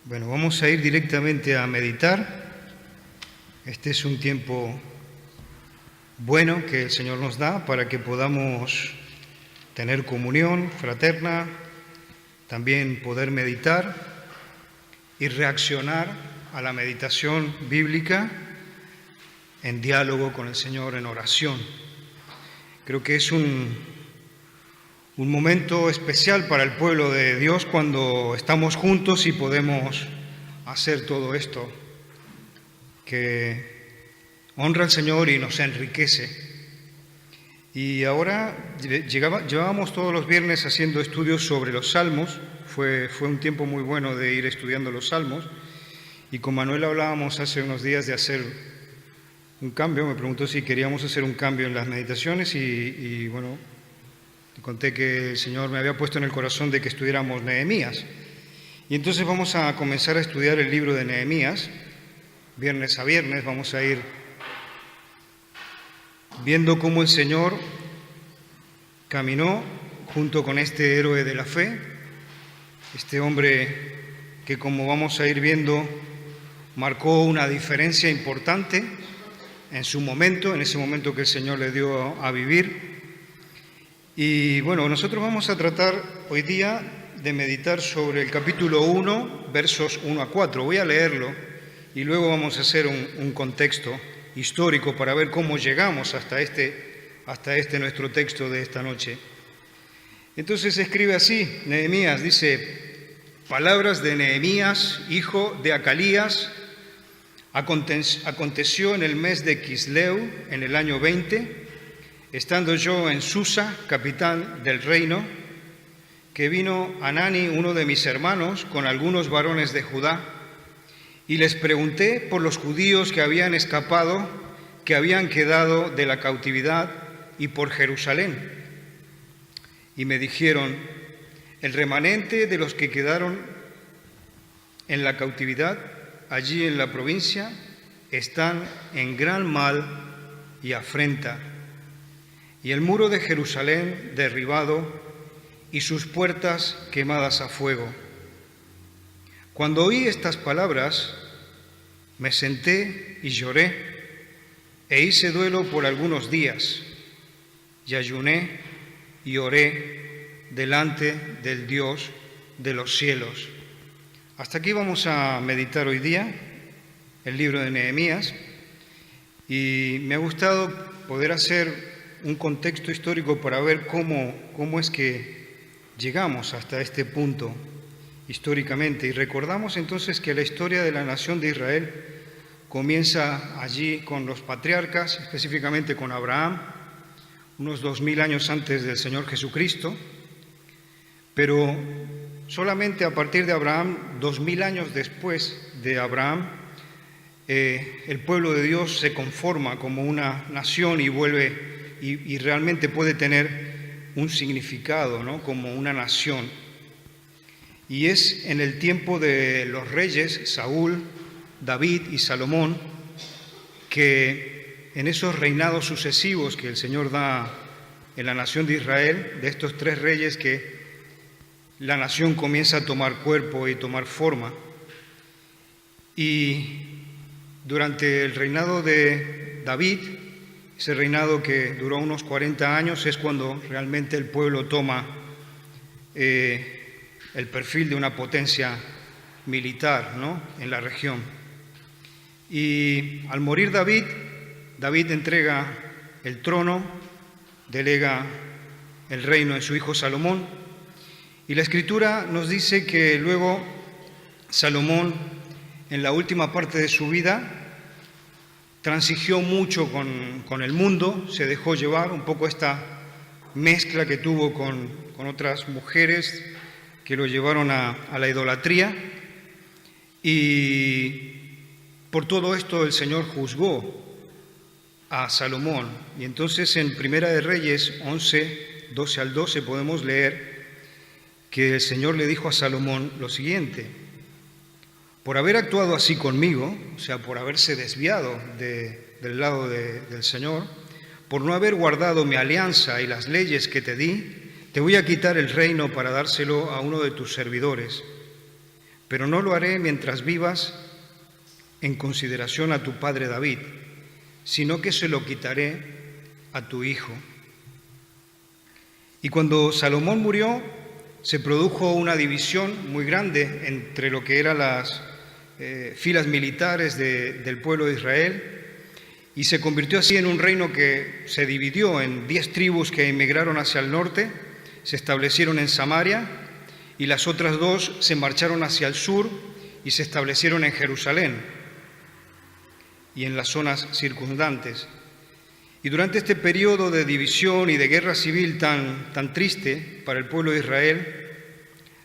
Bueno, vamos a ir directamente a meditar. Este es un tiempo bueno que el Señor nos da para que podamos tener comunión fraterna, también poder meditar y reaccionar a la meditación bíblica en diálogo con el Señor, en oración. Creo que es un momento especial para el pueblo de Dios cuando estamos juntos y podemos hacer todo esto que honra al Señor y nos enriquece. Y ahora llevábamos todos los viernes haciendo estudios sobre los salmos. Fue un tiempo muy bueno de ir estudiando los salmos. Y con Manuel hablábamos hace unos días de hacer un cambio. Me preguntó si queríamos hacer un cambio en las meditaciones y bueno, te conté que el Señor me había puesto en el corazón de que estudiáramos Nehemías. Y entonces vamos a comenzar a estudiar el libro de Nehemías. Viernes a viernes vamos a ir viendo cómo el Señor caminó junto con este héroe de la fe, este hombre que, como vamos a ir viendo, marcó una diferencia importante en su momento, en ese momento que el Señor le dio a vivir. Y bueno, nosotros vamos a tratar hoy día de meditar sobre el capítulo 1, versos 1 a 4. Voy a leerlo y luego vamos a hacer un contexto histórico para ver cómo llegamos hasta este nuestro texto de esta noche. Entonces escribe así, Nehemías, dice: palabras de Nehemías, hijo de Acalías. Aconteció en el mes de Quisleu, en el año 20, estando yo en Susa, capitán del reino, que vino Hanani, uno de mis hermanos, con algunos varones de Judá, y les pregunté por los judíos que habían escapado, que habían quedado de la cautividad, y por Jerusalén. Y me dijeron: el remanente de los que quedaron en la cautividad, allí en la provincia, están en gran mal y afrenta, y el muro de Jerusalén derribado y sus puertas quemadas a fuego. Cuando oí estas palabras, me senté y lloré, e hice duelo por algunos días, y ayuné y oré delante del Dios de los cielos. Hasta aquí vamos a meditar hoy día el libro de Nehemías, y me ha gustado poder hacer un contexto histórico para ver cómo es que llegamos hasta este punto históricamente. Y recordamos entonces que la historia de la nación de Israel comienza allí con los patriarcas, específicamente con Abraham, unos 2000 años antes del Señor Jesucristo, pero solamente a partir de Abraham, 2000 años después de Abraham, el pueblo de Dios se conforma como una nación y vuelve y realmente puede tener un significado, ¿no?, como una nación. Y es en el tiempo de los reyes Saúl, David y Salomón que en esos reinados sucesivos que el Señor da en la nación de Israel, de estos tres reyes, que la nación comienza a tomar cuerpo y tomar forma. Y durante el reinado de David, ese reinado que duró unos 40 años, es cuando realmente el pueblo toma el perfil de una potencia militar, ¿no?, en la región. Y al morir David entrega el trono, delega el reino en su hijo Salomón, y la Escritura nos dice que luego Salomón, en la última parte de su vida, transigió mucho con el mundo, se dejó llevar un poco esta mezcla que tuvo con otras mujeres que lo llevaron a la idolatría, y por todo esto el Señor juzgó a Salomón. Y entonces en Primera de Reyes 11, 12 al 12 podemos leer que el Señor le dijo a Salomón lo siguiente: por haber actuado así conmigo, o sea, por haberse desviado del lado del Señor, por no haber guardado mi alianza y las leyes que te di, te voy a quitar el reino para dárselo a uno de tus servidores. pero no lo haré mientras vivas en consideración a tu padre David, sino que se lo quitaré a tu hijo. Y cuando Salomón murió, se produjo una división muy grande entre lo que eran las filas militares del pueblo de Israel, y se convirtió así en un reino que se dividió en 10 tribus que emigraron hacia el norte, se establecieron en Samaria, y las otras 2 se marcharon hacia el sur y se establecieron en Jerusalén y en las zonas circundantes. Y durante este periodo de división y de guerra civil tan triste para el pueblo de Israel,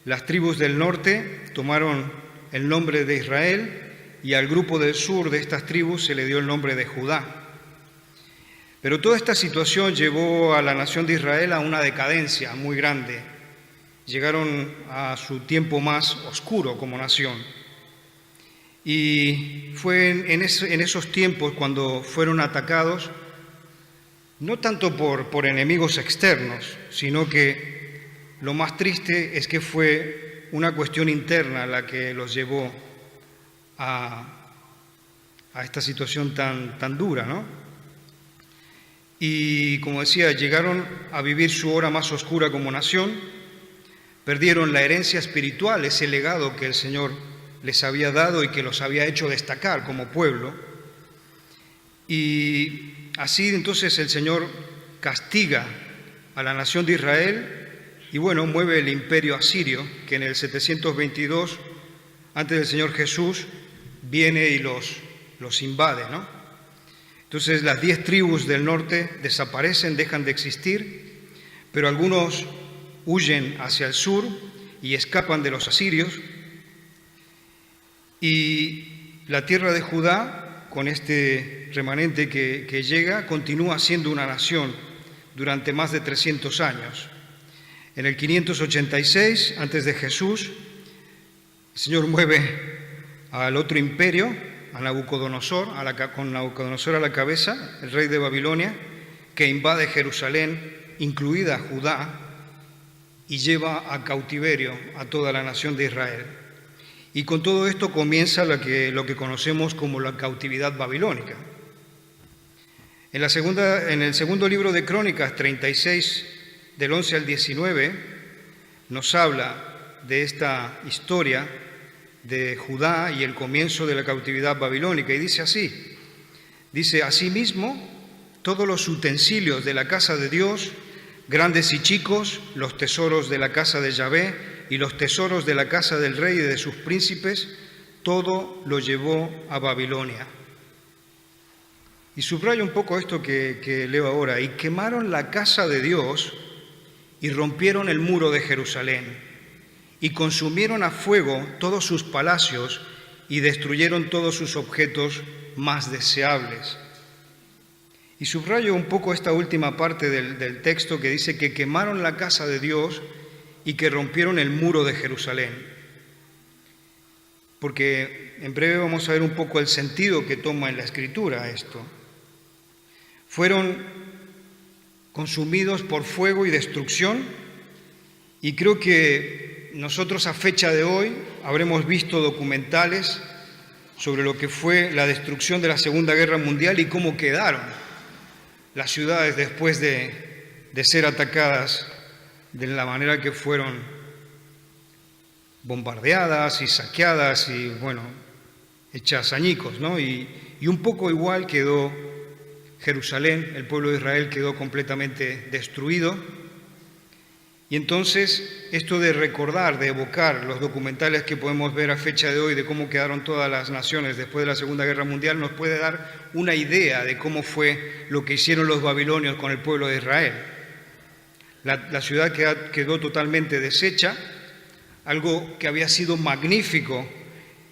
las tribus del norte tomaron el nombre de Israel y al grupo del sur de estas tribus se le dio el nombre de Judá. Pero toda esta situación llevó a la nación de Israel a una decadencia muy grande. Llegaron a su tiempo más oscuro como nación. Y fue en esos tiempos cuando fueron atacados, no tanto por enemigos externos, sino que lo más triste es que fue una cuestión interna la que los llevó a esta situación tan dura, ¿no? Y como decía, llegaron a vivir su hora más oscura como nación, perdieron la herencia espiritual, ese legado que el Señor les había dado y que los había hecho destacar como pueblo. Y así entonces el Señor castiga a la nación de Israel y mueve el imperio asirio, que en el 722, antes del Señor Jesús, viene y los invade, ¿no? Entonces las 10 tribus del norte desaparecen, dejan de existir, pero algunos huyen hacia el sur y escapan de los asirios, y la tierra de Judá, con este remanente que llega, continúa siendo una nación durante más de 300 años. En el 586, antes de Jesús, el Señor mueve al otro imperio, a Nabucodonosor, con Nabucodonosor a la cabeza, el rey de Babilonia, que invade Jerusalén, incluida Judá, y lleva a cautiverio a toda la nación de Israel. Y con todo esto comienza lo que conocemos como la cautividad babilónica. En el segundo libro de Crónicas, 36, del 11 al 19, nos habla de esta historia de Judá y el comienzo de la cautividad babilónica, y dice así, asimismo, todos los utensilios de la casa de Dios, grandes y chicos, los tesoros de la casa de Yahvé y los tesoros de la casa del rey y de sus príncipes, todo lo llevó a Babilonia. Y subrayo un poco esto que leo ahora, y quemaron la casa de Dios y rompieron el muro de Jerusalén, y consumieron a fuego todos sus palacios y destruyeron todos sus objetos más deseables. Y subrayo un poco esta última parte del texto que dice que quemaron la casa de Dios y que rompieron el muro de Jerusalén. Porque en breve vamos a ver un poco el sentido que toma en la Escritura esto. Fueron consumidos por fuego y destrucción, y creo que nosotros a fecha de hoy habremos visto documentales sobre lo que fue la destrucción de la Segunda Guerra Mundial y cómo quedaron las ciudades después de ser atacadas de la manera que fueron bombardeadas y saqueadas y, hechas añicos, ¿no? Y un poco igual quedó Jerusalén, el pueblo de Israel quedó completamente destruido. Y entonces, esto de recordar, de evocar los documentales que podemos ver a fecha de hoy de cómo quedaron todas las naciones después de la Segunda Guerra Mundial, nos puede dar una idea de cómo fue lo que hicieron los babilonios con el pueblo de Israel. La ciudad quedó totalmente deshecha, algo que había sido magnífico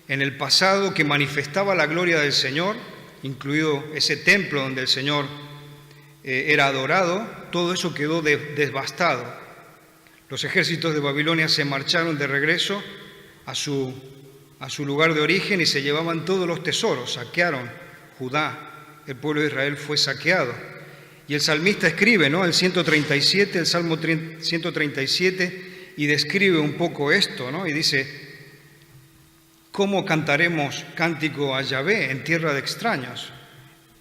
en el pasado, que manifestaba la gloria del Señor, incluido ese templo donde el Señor era adorado, todo eso quedó devastado. Los ejércitos de Babilonia se marcharon de regreso a su lugar de origen y se llevaban todos los tesoros, saquearon Judá, el pueblo de Israel fue saqueado. Y el salmista escribe, ¿no?, el Salmo 137, y describe un poco esto, ¿no? Y dice, ¿cómo cantaremos cántico a Yahvé en tierra de extraños?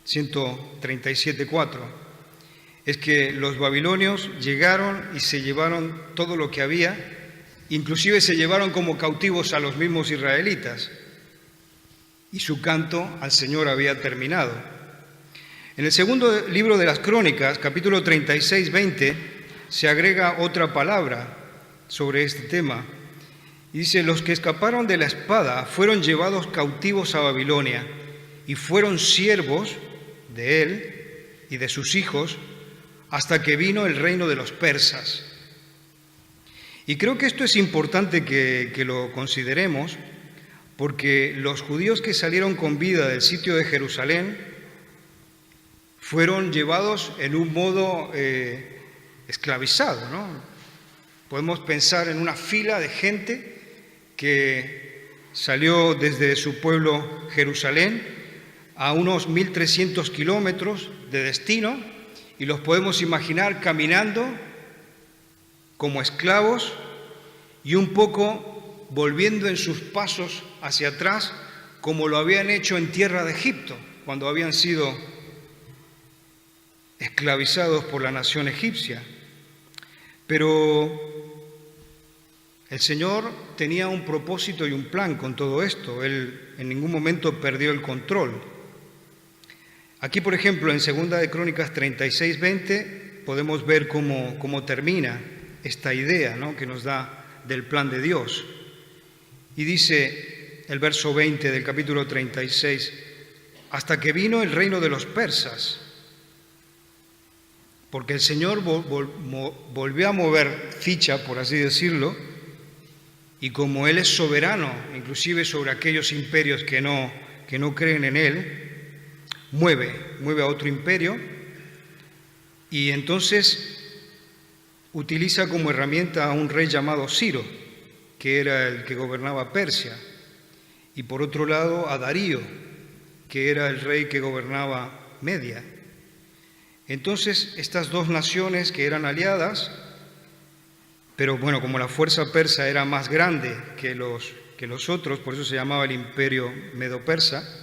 137:4. Es que los babilonios llegaron y se llevaron todo lo que había, inclusive se llevaron como cautivos a los mismos israelitas, y su canto al Señor había terminado. En el segundo libro de las Crónicas, capítulo 36:20, se agrega otra palabra sobre este tema. Y dice: los que escaparon de la espada fueron llevados cautivos a Babilonia y fueron siervos de él y de sus hijos hasta que vino el reino de los persas. Y creo que esto es importante que lo consideremos, porque los judíos que salieron con vida del sitio de Jerusalén fueron llevados en un modo esclavizado, ¿no? Podemos pensar en una fila de gente que salió desde su pueblo Jerusalén a unos 1.300 kilómetros de destino, y los podemos imaginar caminando como esclavos y un poco volviendo en sus pasos hacia atrás, como lo habían hecho en tierra de Egipto, cuando habían sido esclavizados por la nación egipcia. Pero el Señor tenía un propósito y un plan con todo esto. Él en ningún momento perdió el control. Aquí, por ejemplo, en 2 de Crónicas 36:20 podemos ver cómo termina esta idea, ¿no?, que nos da del plan de Dios. Y dice el verso 20 del capítulo 36: hasta que vino el reino de los persas, porque el Señor volvió a mover ficha, por así decirlo, y como Él es soberano, inclusive sobre aquellos imperios que no creen en Él, mueve a otro imperio, y entonces utiliza como herramienta a un rey llamado Ciro, que era el que gobernaba Persia, y por otro lado a Darío, que era el rey que gobernaba Media. Entonces estas dos naciones que eran aliadas, pero bueno, como la fuerza persa era más grande que los otros, por eso se llamaba el imperio medo-persa,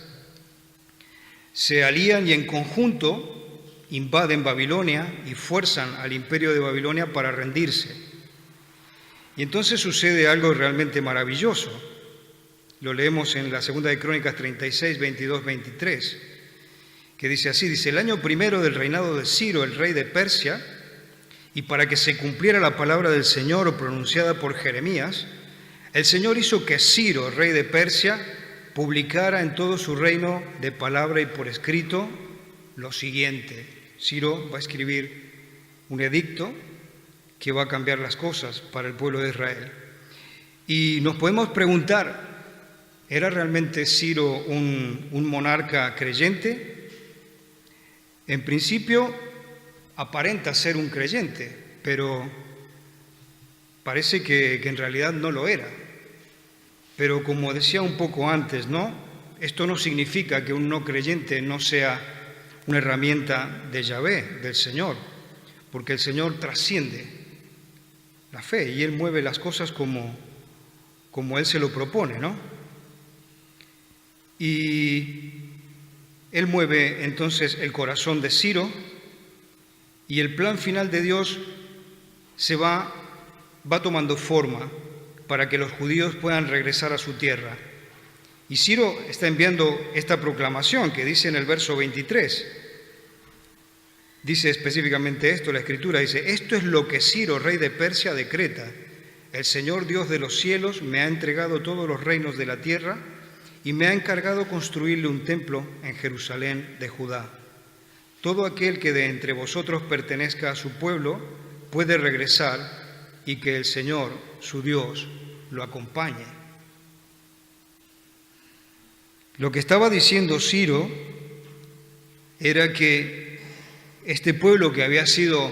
se alían y en conjunto invaden Babilonia y fuerzan al imperio de Babilonia para rendirse. Y entonces sucede algo realmente maravilloso. Lo leemos en la segunda de Crónicas 36, 22, 23, que dice así, dice: el año primero del reinado de Ciro, el rey de Persia, y para que se cumpliera la palabra del Señor pronunciada por Jeremías, el Señor hizo que Ciro, rey de Persia, publicara en todo su reino de palabra y por escrito lo siguiente. Ciro va a escribir un edicto que va a cambiar las cosas para el pueblo de Israel. Y nos podemos preguntar, ¿era realmente Ciro un monarca creyente? En principio aparenta ser un creyente, pero parece que en realidad no lo era. Pero como decía un poco antes, ¿no?, esto no significa que un no creyente no sea una herramienta de Yahvé, del Señor, porque el Señor trasciende la fe y Él mueve las cosas como Él se lo propone, ¿no? Y Él mueve entonces el corazón de Ciro, y el plan final de Dios se va tomando forma para que los judíos puedan regresar a su tierra. Y Ciro está enviando esta proclamación que dice en el verso 23. Dice específicamente esto, la Escritura dice: esto es lo que Ciro, rey de Persia, decreta: el Señor Dios de los cielos me ha entregado todos los reinos de la tierra y me ha encargado construirle un templo en Jerusalén de Judá. Todo aquel que de entre vosotros pertenezca a su pueblo puede regresar, y que el Señor, su Dios, lo acompañe. Lo que estaba diciendo Ciro era que este pueblo que había sido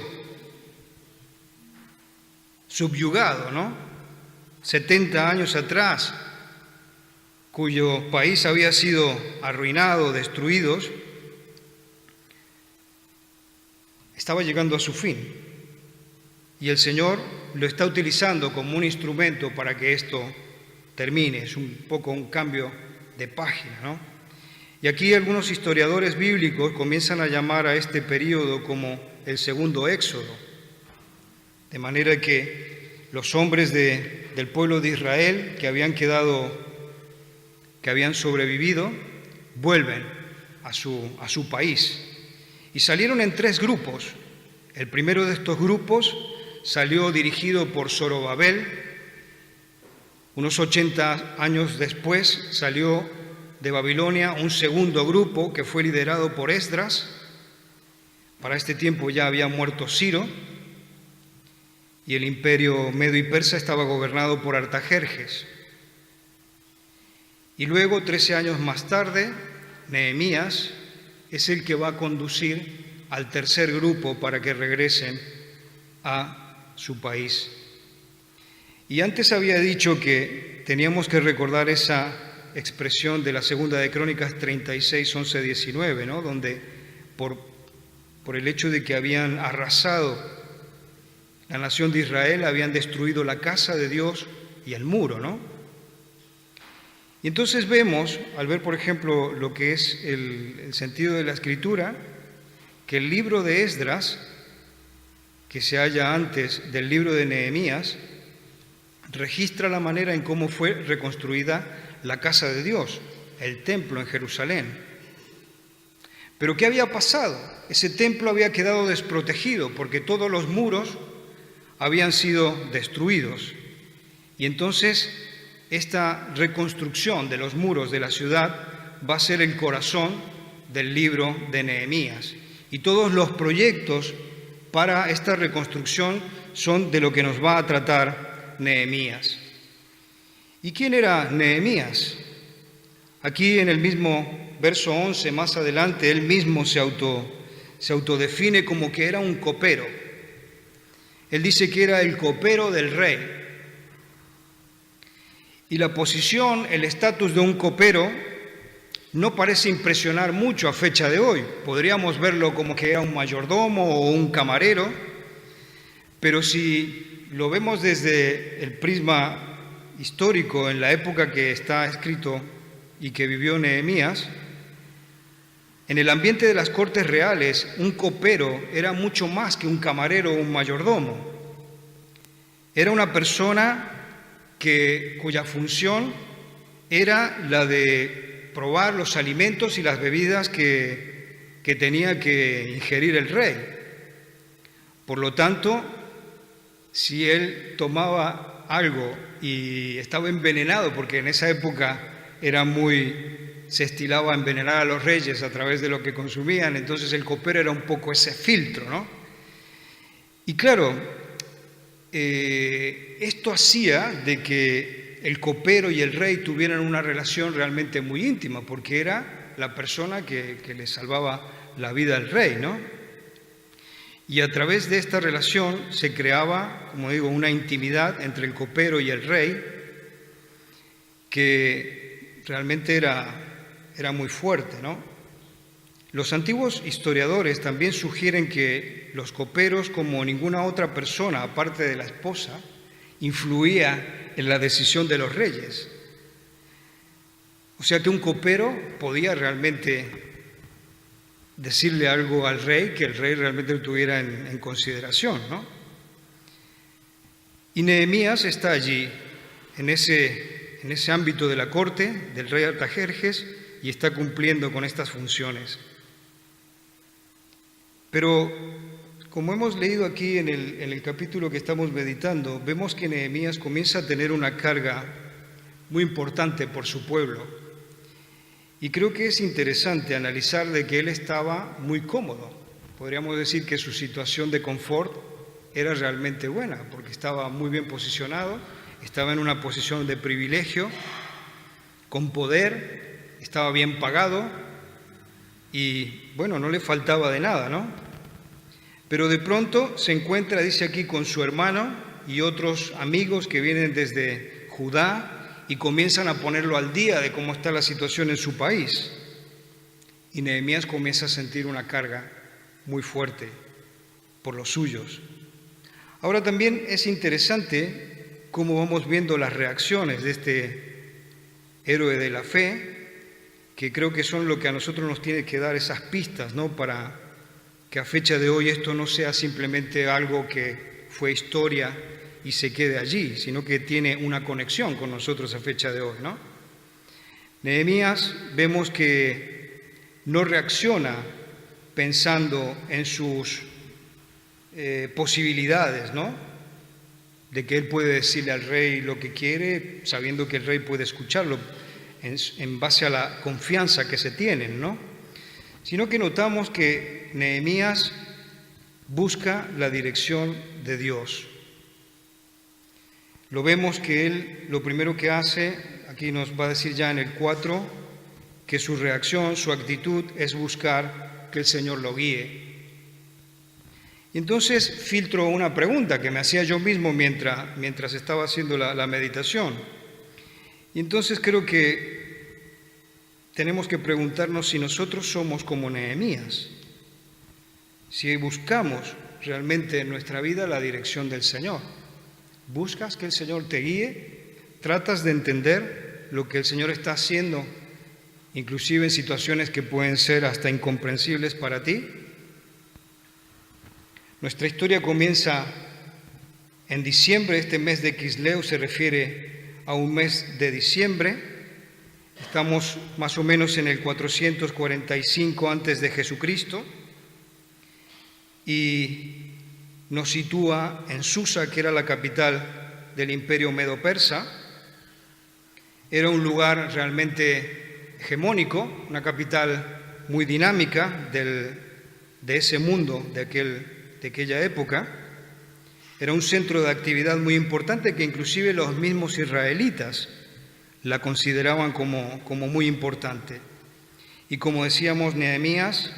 subyugado, ¿no?, 70 años atrás, cuyo país había sido arruinado, destruido, estaba llegando a su fin. Y el Señor lo está utilizando como un instrumento para que esto termine, es un poco un cambio de página, ¿no? Y aquí algunos historiadores bíblicos comienzan a llamar a este periodo como el segundo éxodo, de manera que los hombres del pueblo de Israel que habían sobrevivido, vuelven a su país. Y salieron en 3 grupos. El primero de estos grupos salió dirigido por Zorobabel. Unos 80 años después salió de Babilonia un segundo grupo que fue liderado por Esdras. Para este tiempo ya había muerto Ciro y el imperio medo y persa estaba gobernado por Artajerjes. Y luego, 13 años más tarde, Nehemías es el que va a conducir al tercer grupo para que regresen a su país. Y antes había dicho que teníamos que recordar esa expresión de la segunda de Crónicas 36, 11, 19, ¿no? Donde por el hecho de que habían arrasado la nación de Israel, habían destruido la casa de Dios y el muro, ¿no? Y entonces vemos, al ver por ejemplo lo que es el sentido de la Escritura, que el libro de Esdras, que se halla antes del libro de Nehemías, registra la manera en cómo fue reconstruida la casa de Dios, el templo en Jerusalén. Pero ¿qué había pasado? Ese templo había quedado desprotegido porque todos los muros habían sido destruidos. Y entonces esta reconstrucción de los muros de la ciudad va a ser el corazón del libro de Nehemías. Y todos los proyectos para esta reconstrucción son de lo que nos va a tratar Nehemías. ¿Y quién era Nehemías? Aquí en el mismo verso 11, más adelante, él mismo se autodefine como que era un copero. Él dice que era el copero del rey. Y la posición, el estatus de un copero no parece impresionar mucho a fecha de hoy. Podríamos verlo como que era un mayordomo o un camarero, pero si lo vemos desde el prisma histórico, en la época que está escrito y que vivió Nehemías, en el ambiente de las cortes reales, un copero era mucho más que un camarero o un mayordomo. Era una persona cuya función era la de probar los alimentos y las bebidas que tenía que ingerir el rey. Por lo tanto, si él tomaba algo y estaba envenenado, porque en esa época se estilaba a envenenar a los reyes a través de lo que consumían, entonces el copero era un poco ese filtro, ¿no? Y claro, esto hacía de que el copero y el rey tuvieran una relación realmente muy íntima, porque era la persona que le salvaba la vida al rey, ¿no? Y a través de esta relación se creaba, como digo, una intimidad entre el copero y el rey que realmente era muy fuerte, ¿no? Los antiguos historiadores también sugieren que los coperos, como ninguna otra persona, aparte de la esposa, influía en la decisión de los reyes. O sea que un copero podía realmente decirle algo al rey que el rey realmente lo tuviera en consideración, ¿no? Y Nehemías está allí, en ese ámbito de la corte del rey Artajerjes, y está cumpliendo con estas funciones. Pero, como hemos leído aquí en el capítulo que estamos meditando, vemos que Nehemías comienza a tener una carga muy importante por su pueblo. Y creo que es interesante analizar de que él estaba muy cómodo. Podríamos decir que su situación de confort era realmente buena, porque estaba muy bien posicionado, estaba en una posición de privilegio, con poder, estaba bien pagado y, bueno, no le faltaba de nada, ¿no? Pero de pronto se encuentra, dice aquí, con su hermano y otros amigos que vienen desde Judá y comienzan a ponerlo al día de cómo está la situación en su país. Y Nehemías comienza a sentir una carga muy fuerte por los suyos. Ahora también es interesante cómo vamos viendo las reacciones de héroe de la fe, que creo que son lo que a nosotros nos tiene que dar esas pistas, ¿no? Para que a fecha de hoy esto no sea simplemente algo que fue historia y se quede allí, sino que tiene una conexión con nosotros a fecha de hoy, ¿no? Nehemías vemos que no reacciona pensando en sus posibilidades, ¿no? De que él puede decirle al rey lo que quiere, sabiendo que el rey puede escucharlo, en base a la confianza que se tienen, ¿no? Sino que notamos que Nehemías busca la dirección de Dios. Lo vemos que él lo primero que hace, aquí nos va a decir ya en el 4, que su reacción, su actitud es buscar que el Señor lo guíe. Y entonces filtro una pregunta que me hacía yo mismo mientras estaba haciendo la meditación. Y entonces creo que tenemos que preguntarnos si nosotros somos como Nehemías, si buscamos realmente en nuestra vida la dirección del Señor. ¿Buscas que el Señor te guíe? ¿Tratas de entender lo que el Señor está haciendo, inclusive en situaciones que pueden ser hasta incomprensibles para ti? Nuestra historia comienza en diciembre. Este mes de Quisleu se refiere a un mes de diciembre. Estamos más o menos en el 445 antes de Jesucristo y nos sitúa en Susa, que era la capital del imperio medo-persa. Era un lugar realmente hegemónico, una capital muy dinámica de ese mundo, de aquella época. Era un centro de actividad muy importante que inclusive los mismos israelitas la consideraban como muy importante. Y como decíamos, Nehemías,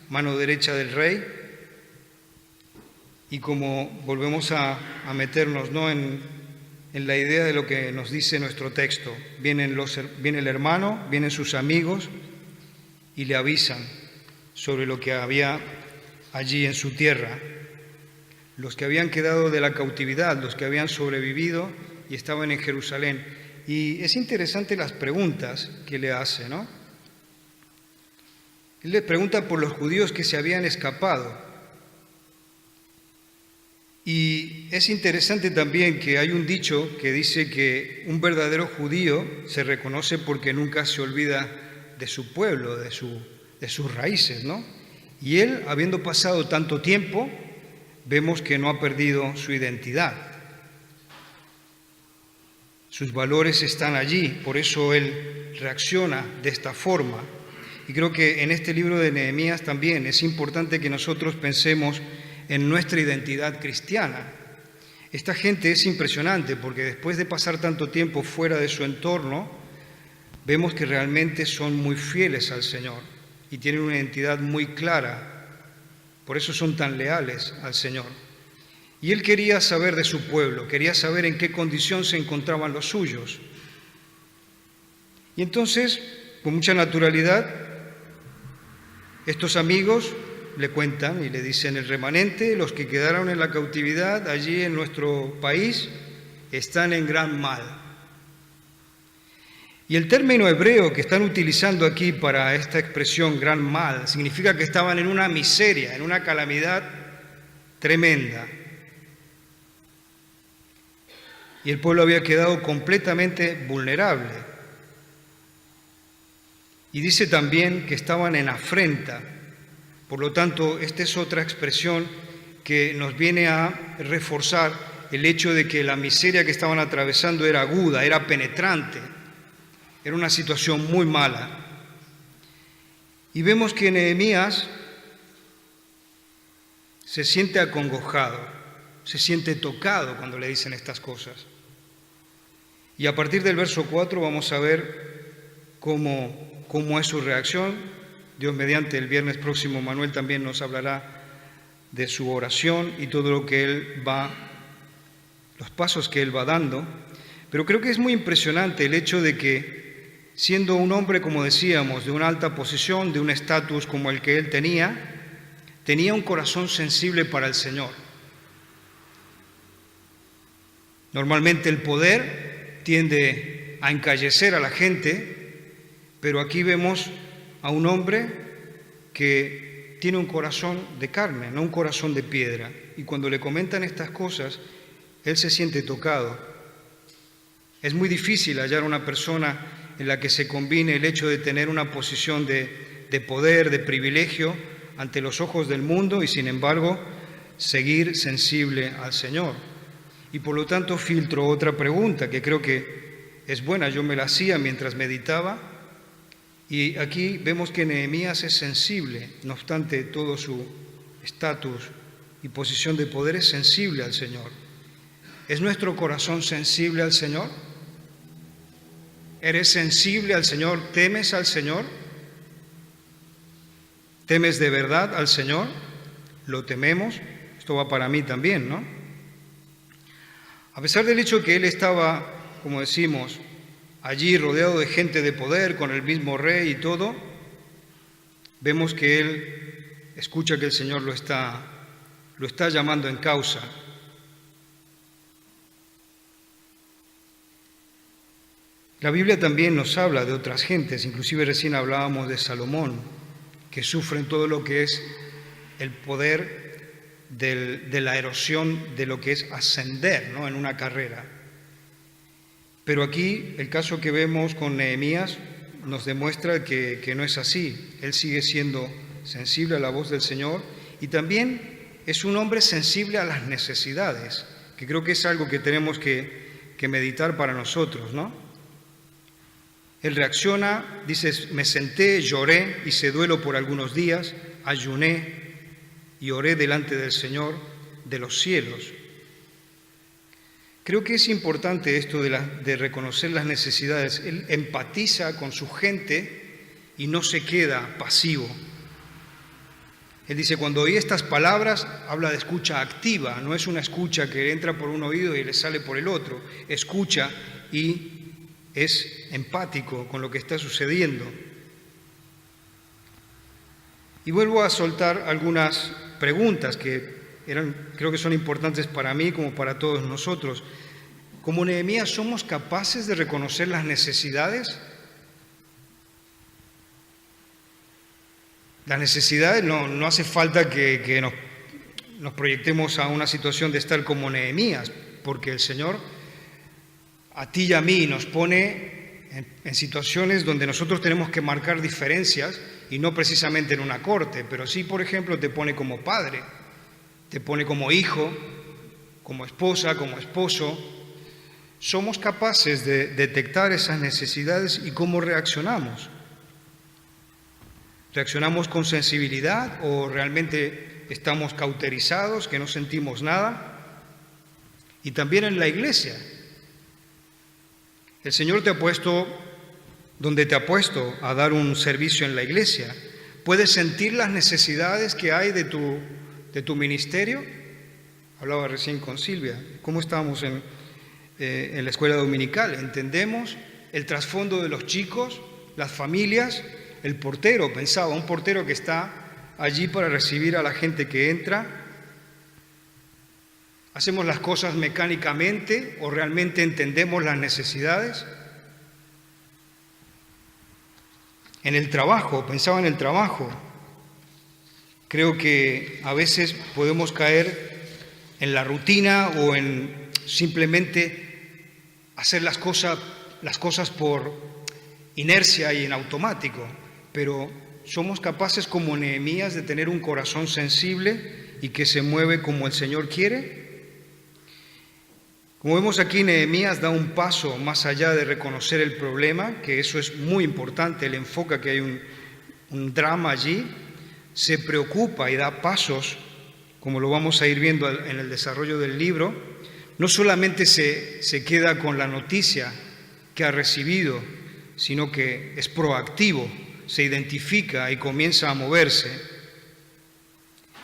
mano derecha del rey, y como volvemos a meternos, ¿no?, en la idea de lo que nos dice nuestro texto. Viene el hermano, vienen sus amigos y le avisan sobre lo que había allí en su tierra. Los que habían quedado de la cautividad, los que habían sobrevivido y estaban en Jerusalén. Y es interesante las preguntas que le hace, ¿no? Él le pregunta por los judíos que se habían escapado. Y es interesante también que hay un dicho que dice que un verdadero judío se reconoce porque nunca se olvida de su pueblo, de sus raíces, ¿no? Y él, habiendo pasado tanto tiempo, vemos que no ha perdido su identidad. Sus valores están allí, por eso él reacciona de esta forma. Y creo que en este libro de Nehemías también es importante que nosotros pensemos en nuestra identidad cristiana. Esta gente es impresionante porque después de pasar tanto tiempo fuera de su entorno, vemos que realmente son muy fieles al Señor y tienen una identidad muy clara. Por eso son tan leales al Señor. Y él quería saber de su pueblo, quería saber en qué condición se encontraban los suyos. Y entonces, con mucha naturalidad, estos amigos le cuentan y le dicen: el remanente, los que quedaron en la cautividad allí en nuestro país, están en gran mal. Y el término hebreo que están utilizando aquí para esta expresión gran mal significa que estaban en una miseria, en una calamidad tremenda. Y el pueblo había quedado completamente vulnerable. Y dice también que estaban en afrenta. Por lo tanto, esta es otra expresión que nos viene a reforzar el hecho de que la miseria que estaban atravesando era aguda, era penetrante. Era una situación muy mala. Y vemos que Nehemías se siente acongojado, se siente tocado cuando le dicen estas cosas. Y a partir del verso 4 vamos a ver cómo es su reacción. Dios mediante, el viernes próximo Manuel también nos hablará de su oración y todo lo que los pasos que él va dando. Pero creo que es muy impresionante el hecho de que, siendo un hombre, como decíamos, de una alta posición, de un estatus como el que él tenía un corazón sensible para el Señor. Normalmente el poder tiende a encallecer a la gente, pero aquí vemos a un hombre que tiene un corazón de carne, no un corazón de piedra. Y cuando le comentan estas cosas, él se siente tocado. Es muy difícil hallar una persona en la que se combine el hecho de tener una posición de poder, de privilegio ante los ojos del mundo y sin embargo seguir sensible al Señor. Y por lo tanto filtro otra pregunta que creo que es buena, yo me la hacía mientras meditaba, y aquí vemos que Nehemías es sensible, no obstante todo su estatus y posición de poder es sensible al Señor. ¿Es nuestro corazón sensible al Señor? ¿Eres sensible al Señor? ¿Temes al Señor? ¿Temes de verdad al Señor? ¿Lo tememos? Esto va para mí también, ¿no? A pesar del hecho que él estaba, como decimos, allí rodeado de gente de poder, con el mismo rey y todo, vemos que él escucha que el Señor lo está llamando en causa. La Biblia también nos habla de otras gentes, inclusive recién hablábamos de Salomón, que sufren todo lo que es el poder de la erosión de lo que es ascender, ¿no?, en una carrera. Pero aquí el caso que vemos con Nehemías nos demuestra que no es así. Él sigue siendo sensible a la voz del Señor y también es un hombre sensible a las necesidades, que creo que es algo que tenemos que meditar para nosotros, ¿no? Él reacciona, dice, me senté, lloré, hice duelo por algunos días, ayuné y oré delante del Señor de los cielos. Creo que es importante esto de reconocer las necesidades. Él empatiza con su gente y no se queda pasivo. Él dice, cuando oí estas palabras, habla de escucha activa, no es una escucha que entra por un oído y le sale por el otro. Escucha y es empático con lo que está sucediendo. Y vuelvo a soltar algunas preguntas que creo que son importantes para mí como para todos nosotros. Como Nehemías, ¿somos capaces de reconocer las necesidades? Las necesidades no hace falta que nos proyectemos a una situación de estar como Nehemías, porque el Señor a ti y a mí nos pone en situaciones donde nosotros tenemos que marcar diferencias, y no precisamente en una corte, pero sí, por ejemplo, te pone como padre, te pone como hijo, como esposa, como esposo. ¿Somos capaces de detectar esas necesidades y cómo reaccionamos? ¿Reaccionamos con sensibilidad o realmente estamos cauterizados, que no sentimos nada? Y también en la iglesia. El Señor te ha puesto donde te ha puesto a dar un servicio en la iglesia. ¿Puedes sentir las necesidades que hay de tu ministerio? Hablaba recién con Silvia, ¿cómo estábamos en la escuela dominical? ¿Entendemos el trasfondo de los chicos, las familias? El portero, pensaba, un portero que está allí para recibir a la gente que entra. ¿Hacemos las cosas mecánicamente o realmente entendemos las necesidades? En el trabajo, pensaba en el trabajo. Creo que a veces podemos caer en la rutina o en simplemente hacer las cosas por inercia y en automático, pero somos capaces como Nehemías de tener un corazón sensible y que se mueve como el Señor quiere. Como vemos aquí, Nehemías da un paso más allá de reconocer el problema, que eso es muy importante, él enfoca que hay un drama allí, se preocupa y da pasos, como lo vamos a ir viendo en el desarrollo del libro. No solamente se queda con la noticia que ha recibido, sino que es proactivo, se identifica y comienza a moverse.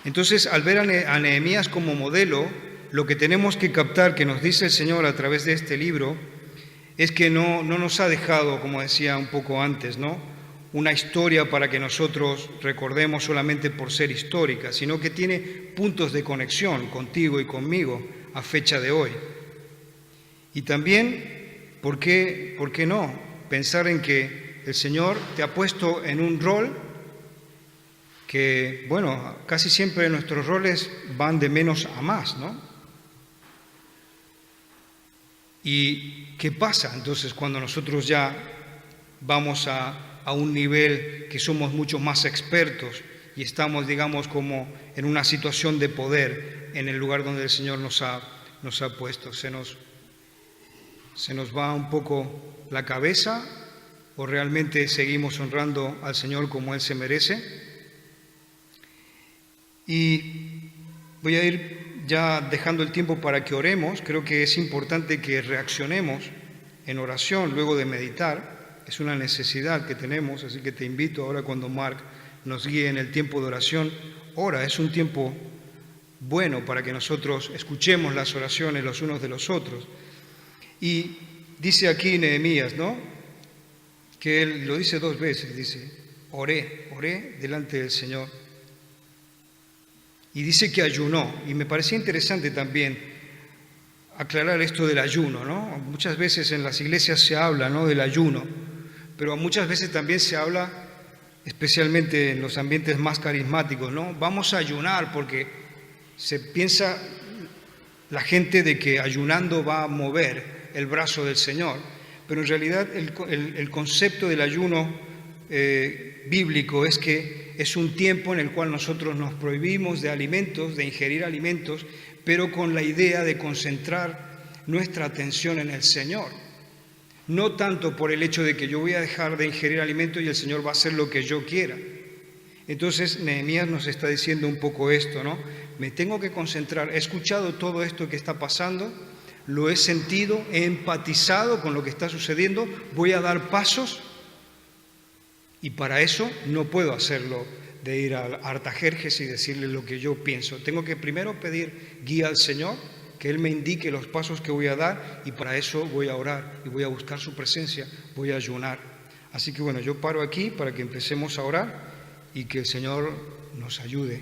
Entonces, al ver a Nehemías como modelo, lo que tenemos que captar, que nos dice el Señor a través de este libro, es que no nos ha dejado, como decía un poco antes, ¿no?, una historia para que nosotros recordemos solamente por ser histórica, sino que tiene puntos de conexión contigo y conmigo a fecha de hoy. Y también ¿por qué no pensar en que el Señor te ha puesto en un rol que, bueno, casi siempre nuestros roles van de menos a más, ¿no? ¿Y qué pasa entonces cuando nosotros ya vamos a un nivel que somos mucho más expertos y estamos, digamos, como en una situación de poder en el lugar donde el Señor nos ha puesto? ¿Se nos va un poco la cabeza o realmente seguimos honrando al Señor como Él se merece? Y voy a ir ya dejando el tiempo para que oremos. Creo que es importante que reaccionemos en oración luego de meditar. Es una necesidad que tenemos, así que te invito ahora, cuando Mark nos guíe en el tiempo de oración, ora. Es un tiempo bueno para que nosotros escuchemos las oraciones los unos de los otros. Y dice aquí Nehemías, ¿no?, que él lo dice 2 veces, dice, oré delante del Señor. Y dice que ayunó, y me parecía interesante también aclarar esto del ayuno, ¿no? Muchas veces en las iglesias se habla, ¿no?, del ayuno, pero muchas veces también se habla, especialmente en los ambientes más carismáticos, ¿no? Vamos a ayunar, porque se piensa la gente de que ayunando va a mover el brazo del Señor, pero en realidad el concepto del ayuno bíblico es que es un tiempo en el cual nosotros nos prohibimos de alimentos, de ingerir alimentos, pero con la idea de concentrar nuestra atención en el Señor. No tanto por el hecho de que yo voy a dejar de ingerir alimentos y el Señor va a hacer lo que yo quiera. Entonces Nehemías nos está diciendo un poco esto, ¿no? Me tengo que concentrar. He escuchado todo esto que está pasando, lo he sentido, he empatizado con lo que está sucediendo, voy a dar pasos. Y para eso no puedo hacerlo de ir a Artajerjes y decirle lo que yo pienso. Tengo que primero pedir guía al Señor, que Él me indique los pasos que voy a dar, y para eso voy a orar y voy a buscar su presencia, voy a ayunar. Así que bueno, yo paro aquí para que empecemos a orar y que el Señor nos ayude.